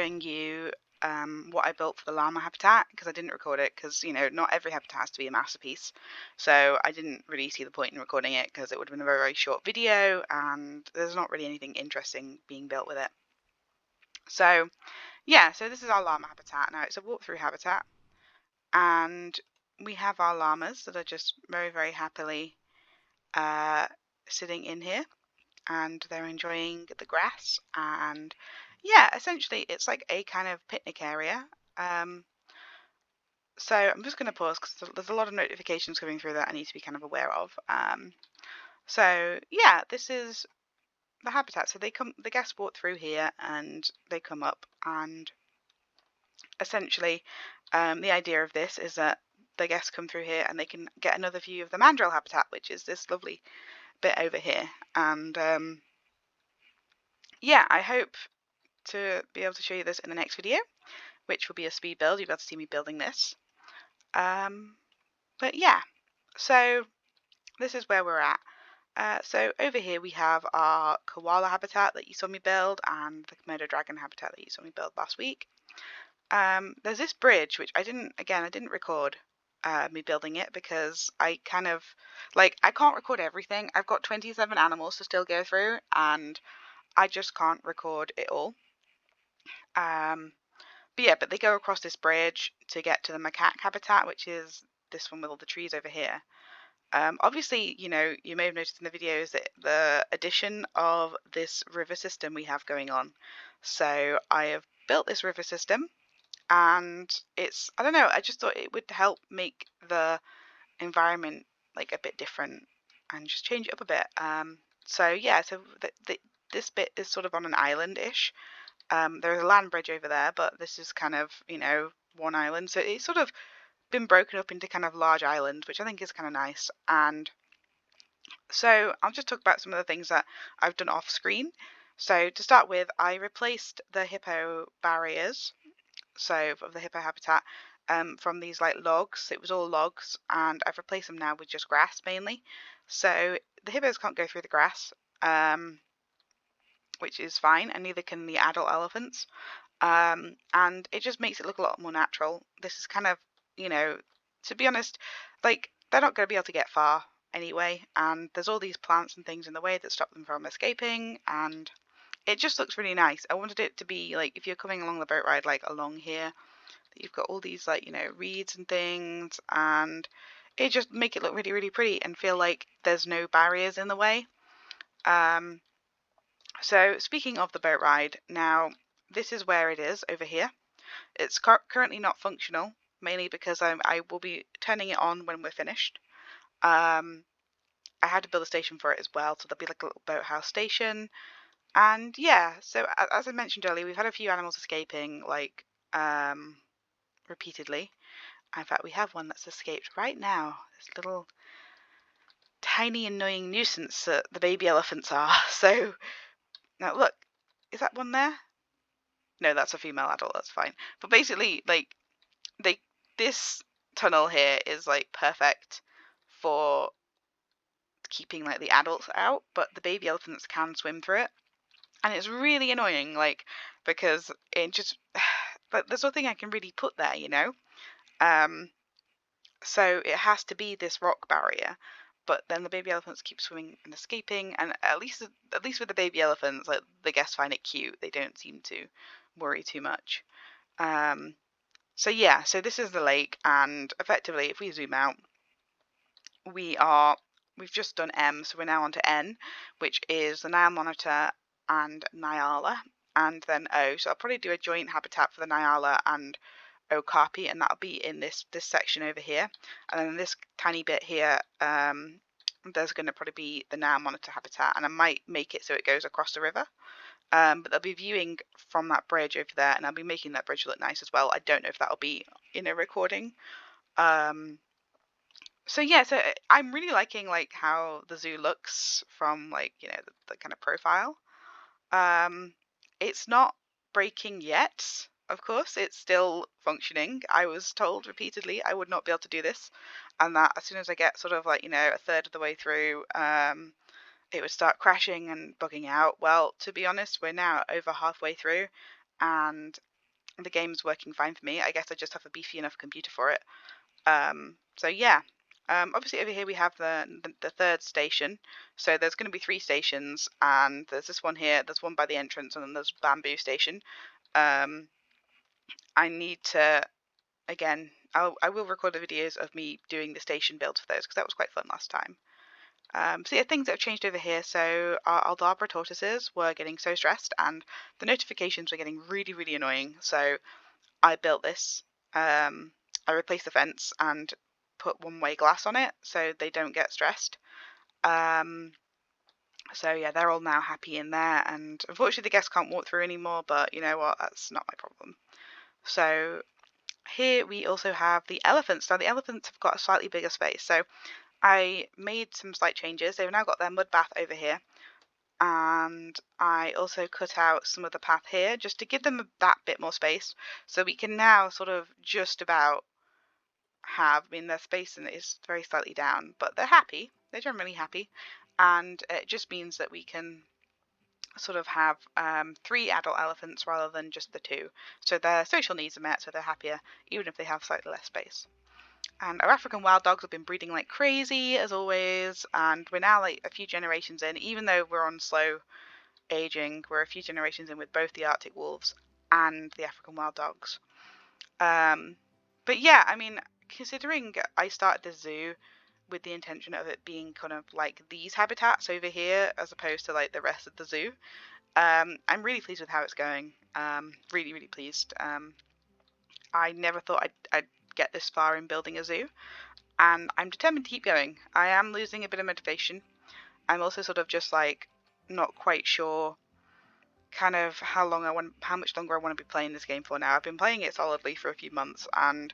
showing you what I built for the llama habitat, because I didn't record it because, not every habitat has to be a masterpiece. So I didn't really see the point in recording it because it would have been a very, very short video and there's not really anything interesting being built with it. So yeah, so this is our llama habitat. Now it's a walkthrough habitat and we have our llamas that are just very, very happily sitting in here and they're enjoying the grass. And yeah, essentially it's like a kind of picnic area. So I'm just going to pause because there's a lot of notifications coming through that I need to be kind of aware of. So yeah, this is the habitat. So the guests walk through here and they come up, and essentially the idea of this is that the guests come through here and they can get another view of the mandrill habitat, which is this lovely bit over here. And yeah, I hope to be able to show you this in the next video, which will be a speed build. You'll be able to see me building this. But yeah, so this is where we're at. So over here we have our koala habitat that you saw me build and the Komodo dragon habitat that you saw me build last week. There's this bridge which I didn't record me building it because I kind of I can't record everything. I've got 27 animals to still go through and I just can't record it all. But they go across this bridge to get to the macaque habitat, which is this one with all the trees over here. Obviously, you may have noticed in the videos that the addition of this river system we have going on. So I have built this river system and I don't know, I just thought it would help make the environment a bit different and just change it up a bit. So this bit is sort of on an island-ish. There's a land bridge over there, but this is kind of, one island. So it's sort of been broken up into kind of large islands, which I think is kind of nice. And so I'll just talk about some of the things that I've done off screen. So to start with, I replaced the hippo barriers, so of the hippo habitat, from these logs. It was all logs, and I've replaced them now with just grass mainly. So the hippos can't go through the grass, which is fine, and neither can the adult elephants. And it just makes it look a lot more natural. This is kind of, to be honest, they're not going to be able to get far anyway, and there's all these plants and things in the way that stop them from escaping, and it just looks really nice. I wanted it to be if you're coming along the boat ride, along here, that you've got all these reeds and things, and it just make it look really, really pretty and feel like there's no barriers in the way. So speaking of the boat ride, now this is where it is over here. It's currently not functional, mainly because I will be turning it on when we're finished. I had to build a station for it as well, so there'll be a little boathouse station. And yeah, so as I mentioned earlier, we've had a few animals escaping repeatedly. In fact, we have one that's escaped right now. This little tiny annoying nuisance that the baby elephants are. So now look, is that one there? No, that's a female adult, that's fine. But basically, this tunnel here is perfect for keeping the adults out, but the baby elephants can swim through it. And it's really annoying, because it just there's nothing I can really put there, so it has to be this rock barrier. But then the baby elephants keep swimming and escaping, and at least with the baby elephants, the guests find it cute. They don't seem to worry too much. So yeah, so this is the lake, and effectively, if we zoom out, we've just done M, so we're now on to N, which is the Nile monitor and Nyala, and then O. So I'll probably do a joint habitat for the Nyala and Okapi, and that'll be in this section over here. And then this tiny bit here, there's going to probably be the Nile monitor habitat, and I might make it so it goes across the river. But they'll be viewing from that bridge over there, and I'll be making that bridge look nice as well. I don't know if that'll be in a recording. So yeah, so I'm really liking how the zoo looks from the kind of profile. It's not breaking yet, of course. It's still functioning. I was told repeatedly I would not be able to do this, and that as soon as I get sort of a third of the way through, it would start crashing and bugging out. Well, to be honest, we're now over halfway through, and the game's working fine for me. I guess I just have a beefy enough computer for it. So yeah. Obviously over here we have the third station. So there's going to be 3 stations, and there's this one here, there's one by the entrance, and then there's Bamboo Station. I need to, again, I will record the videos of me doing the station builds for those, because that was quite fun last time. So yeah, things that have changed over here. So our Aldabra tortoises were getting so stressed, and the notifications were getting really, really annoying. So I built this. I replaced the fence and put one-way glass on it so they don't get stressed. So yeah, they're all now happy in there, and unfortunately the guests can't walk through anymore, but you know what, that's not my problem. So here we also have the elephants. Now the elephants have got a slightly bigger space, so I made some slight changes. They've now got their mud bath over here, and I also cut out some of the path here just to give them that bit more space, so we can now sort of just about have, I mean, their space is very slightly down, but they're happy. They're generally happy, and it just means that we can sort of have 3 adult elephants rather than just the 2. So their social needs are met, so they're happier, even if they have slightly less space. And our African wild dogs have been breeding like crazy, as always, and we're now like a few generations in. Even though we're on slow aging, we're a few generations in with both the Arctic wolves and the African wild dogs. But yeah, I mean, considering I started the zoo with the intention of it being kind of like these habitats over here as opposed to like the rest of the zoo, I'm really pleased with how it's going. Really, really pleased. I never thought I'd get this far in building a zoo, and I'm determined to keep going. I am losing a bit of motivation. I'm also sort of just like not quite sure kind of how much longer I want to be playing this game for now. I've been playing it solidly for a few months, and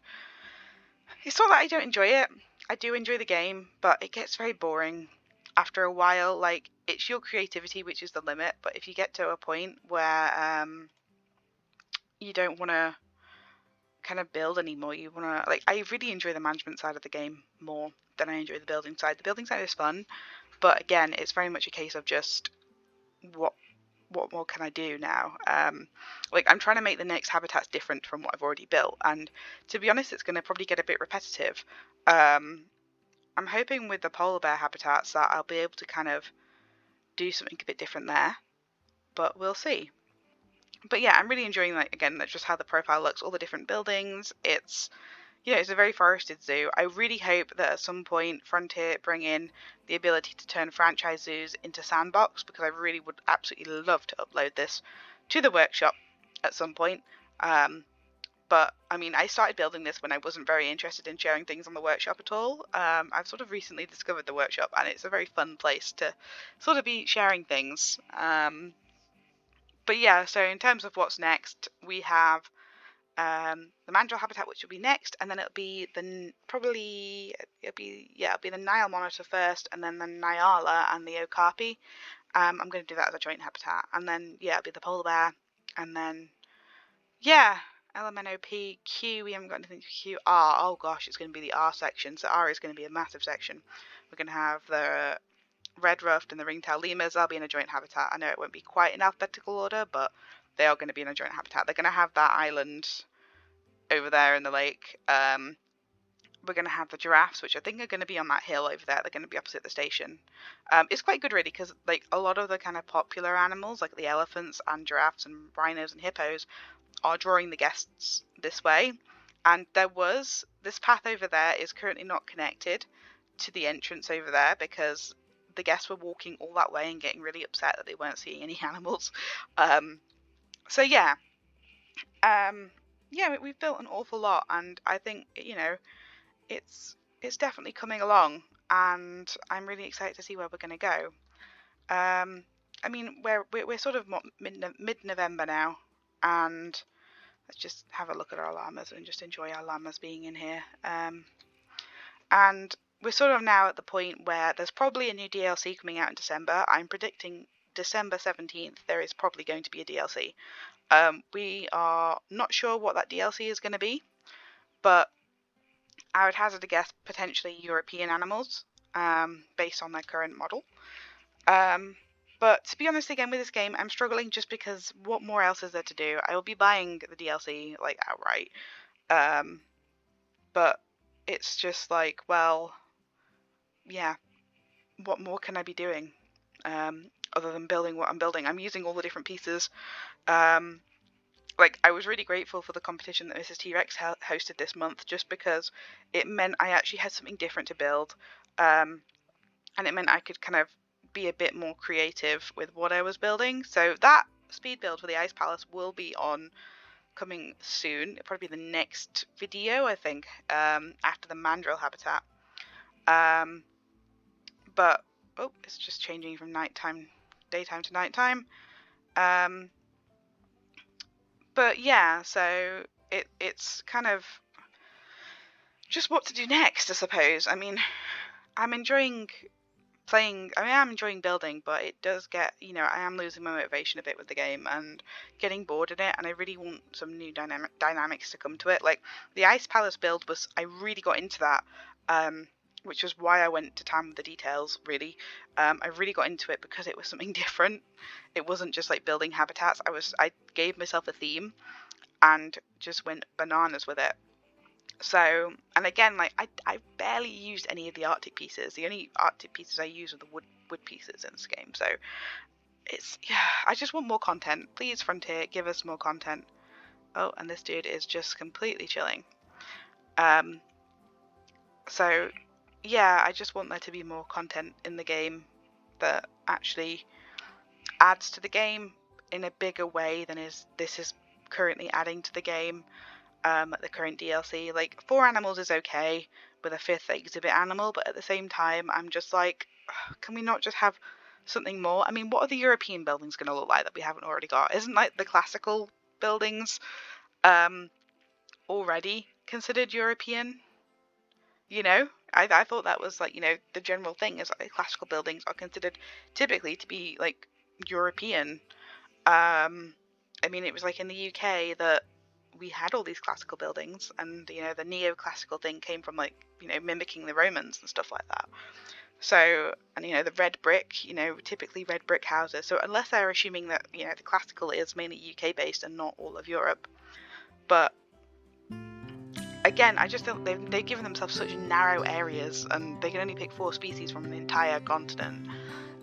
it's not that I don't enjoy it. I do enjoy the game, but it gets very boring after a while. Like, it's your creativity which is the limit, but if you get to a point where you don't want to kind of build anymore, you want to, like, I really enjoy the management side of the game more than I enjoy the building side. The building side is fun, but again, it's very much a case of just what more can I do now? Like, I'm trying to make the next habitats different from what I've already built, and to be honest, it's going to probably get a bit repetitive. I'm hoping with the polar bear habitats that I'll be able to kind of do something a bit different there, but we'll see. But yeah, I'm really enjoying, like, again, that's just how the profile looks, all the different buildings. It's, you know, it's a very forested zoo. I really hope that at some point Frontier bring in the ability to turn franchise zoos into sandbox, because I really would absolutely love to upload this to the workshop at some point. But I mean, I started building this when I wasn't very interested in sharing things on the workshop at all. I've sort of recently discovered the workshop, and it's a very fun place to sort of be sharing things. But yeah, so in terms of what's next, we have the mandrill habitat, which will be next, and then it'll be the Nile monitor first, and then the Nyala and the Okapi. I'm going to do that as a joint habitat, and then yeah, it'll be the polar bear, and then yeah, LMNOP Q. We haven't got anything for Q. R. Oh gosh, it's going to be the R section. So R is going to be a massive section. We're going to have the red ruffed and the ringtail lemurs. They'll be in a joint habitat. I know it won't be quite in alphabetical order, but they are going to be in a joint habitat. They're going to have that island over there in the lake. We're going to have the giraffes, which I think are going to be on that hill over there. They're going to be opposite the station. It's quite good, really, because like a lot of the kind of popular animals, like the elephants and giraffes and rhinos and hippos, are drawing the guests this way. And this path over there is currently not connected to the entrance over there, because the guests were walking all that way and getting really upset that they weren't seeing any animals. So yeah, we've built an awful lot, and I think, you know, it's definitely coming along, and I'm really excited to see where we're going to go. I mean, we're sort of mid-November now, and let's just have a look at our llamas and just enjoy our llamas being in here. And we're sort of now at the point where there's probably a new DLC coming out in December. I'm predicting December 17th there is probably going to be a DLC. We are not sure what that DLC is going to be, but I would hazard a guess potentially European animals, based on their current model. But to be honest, again, with this game, I'm struggling just because what more else is there to do? I will be buying the DLC, like, outright. But it's just like, well, yeah, what more can I be doing? Other than building what I'm building. I'm using all the different pieces. Like, I was really grateful for the competition that Mrs. T-Rex hosted this month, just because it meant I actually had something different to build. And it meant I could kind of be a bit more creative with what I was building. So that speed build for the Ice Palace will be on coming soon. It'll probably be the next video, I think, after the mandrill habitat. But oh, it's just changing from daytime to nighttime. But yeah, so it's kind of just what to do next, I suppose. I mean, I'm enjoying playing. I mean, I'm enjoying building, but it does get, I am losing my motivation a bit with the game and getting bored in it, and I really want some new dynamics to come to it. Like the Ice Palace build I really got into that, which was why I went to town with the details, really. I really got into it because it was something different. It wasn't just like building habitats. I gave myself a theme and just went bananas with it. So, and again, like I barely used any of the Arctic pieces. The only Arctic pieces I use are the wood pieces in this game. So I just want more content. Please, Frontier, give us more content. Oh, and this dude is just completely chilling. So yeah, I just want there to be more content in the game that actually adds to the game in a bigger way than this is currently adding to the game. The current DLC, like 4 animals is okay with a 5th exhibit animal, but at the same time, I'm just like, can we not just have something more? I mean, what are the European buildings going to look like that we haven't already got? Isn't like the classical buildings already considered European? I thought that was like, the general thing is like classical buildings are considered typically to be like European. I mean, it was like in the UK that we had all these classical buildings, and the neoclassical thing came from like mimicking the Romans and stuff like that. So, and the red brick, typically red brick houses. So unless they're assuming that the classical is mainly UK based and not all of Europe, but again, I just think they've given themselves such narrow areas, and they can only pick 4 species from an entire continent,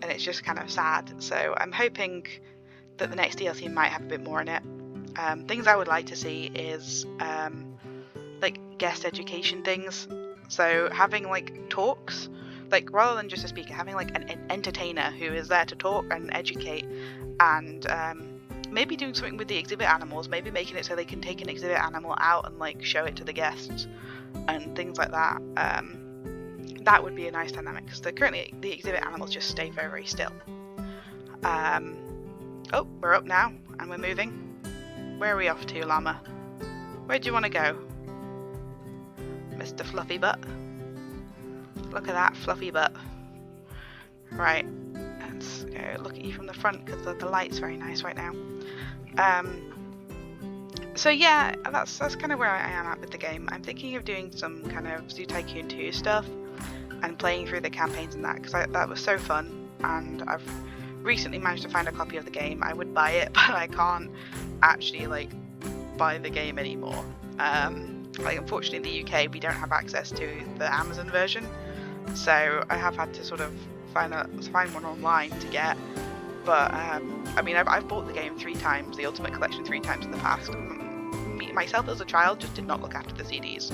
and it's just kind of sad. So I'm hoping that the next DLC might have a bit more in it. Things I would like to see is like guest education things. So having like talks, like rather than just a speaker, having like an entertainer who is there to talk and educate, and maybe doing something with the exhibit animals, maybe making it so they can take an exhibit animal out and like show it to the guests and things like that. That would be a nice dynamic, because currently the exhibit animals just stay very, very still. Oh, we're up now and we're moving. Where are we off to, Llama? Where do you want to go? Mr. Fluffy Butt. Look at that fluffy butt. Right, let's go look at you from the front, because the light's very nice right now. So yeah, that's kind of where I am at with the game. I'm thinking of doing some kind of Zoo Tycoon 2 stuff and playing through the campaigns and that, because that was so fun, and I've recently managed to find a copy of the game. I would buy it, but I can't actually like buy the game anymore. Like unfortunately in the UK we don't have access to the Amazon version, so I have had to sort of find one online to get. But I mean, I've bought the game 3 times, the Ultimate Collection 3 times in the past. Myself as a child just did not look after the CDs,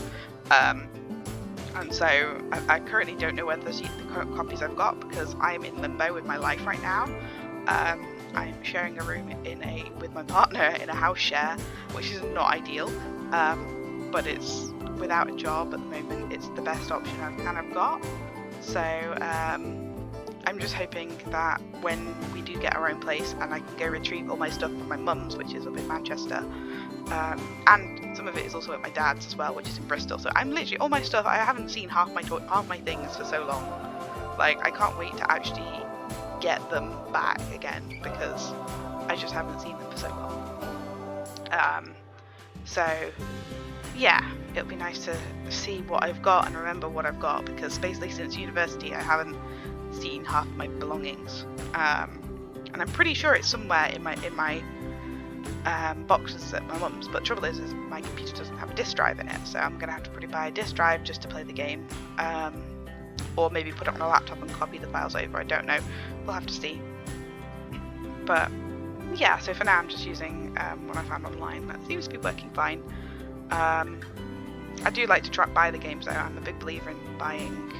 and so I currently don't know whether the current copies I've got, because I'm in limbo with my life right now. I'm sharing a room with my partner in a house share, which is not ideal, but it's without a job at the moment. It's the best option I've kind of got. So I'm just hoping that when we do get our own place and I can go retrieve all my stuff from my mum's, which is up in Manchester, and some of it is also at my dad's as well, which is in Bristol. So I'm literally, all my stuff, I haven't seen half my things for so long. Like, I can't wait to actually get them back again, because I just haven't seen them for so long. So yeah, it'll be nice to see what I've got and remember what I've got, because basically since university I haven't seen half my belongings. and I'm pretty sure it's somewhere in my boxes at my mum's, but the trouble is my computer doesn't have a disk drive in it, so I'm gonna have to probably buy a disk drive just to play the game, or maybe put it on a laptop and copy the files over. I don't know, we'll have to see. But yeah, so for now I'm just using what I found online. That seems to be working fine. I do like to buy the games though. I'm a big believer in buying,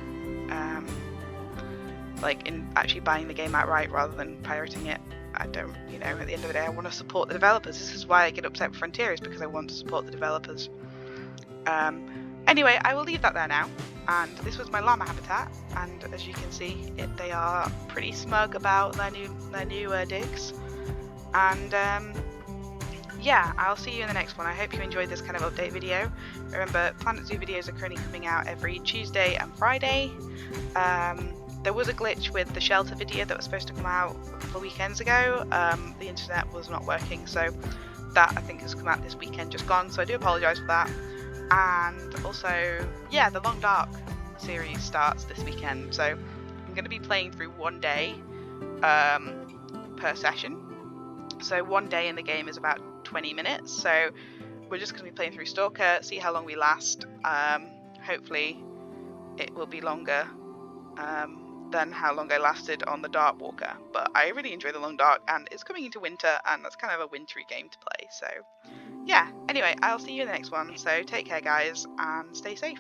actually buying the game outright rather than pirating it. I don't, you know, at the end of the day I want to support the developers. This is why I get upset with Frontier, is because I want to support the developers. Anyway, I will leave that there now, and this was my llama habitat, and as you can see, they are pretty smug about their new digs, and yeah, I'll see you in the next one. I hope you enjoyed this kind of update video. Remember, Planet Zoo videos are currently coming out every Tuesday and Friday. There was a glitch with the shelter video that was supposed to come out a couple of weekends ago. The internet was not working, so that I think has come out this weekend just gone, so I do apologise for that. And also, yeah, the Long Dark series starts this weekend, so I'm going to be playing through one day per session. So one day in the game is about 20 minutes, so we're just going to be playing through Stalker, see how long we last. Hopefully it will be longer than how long I lasted on the Dark Walker, but I really enjoy the Long Dark, and it's coming into winter, and that's kind of a wintry game to play, so yeah. Anyway, I'll see you in the next one, so take care guys, and stay safe.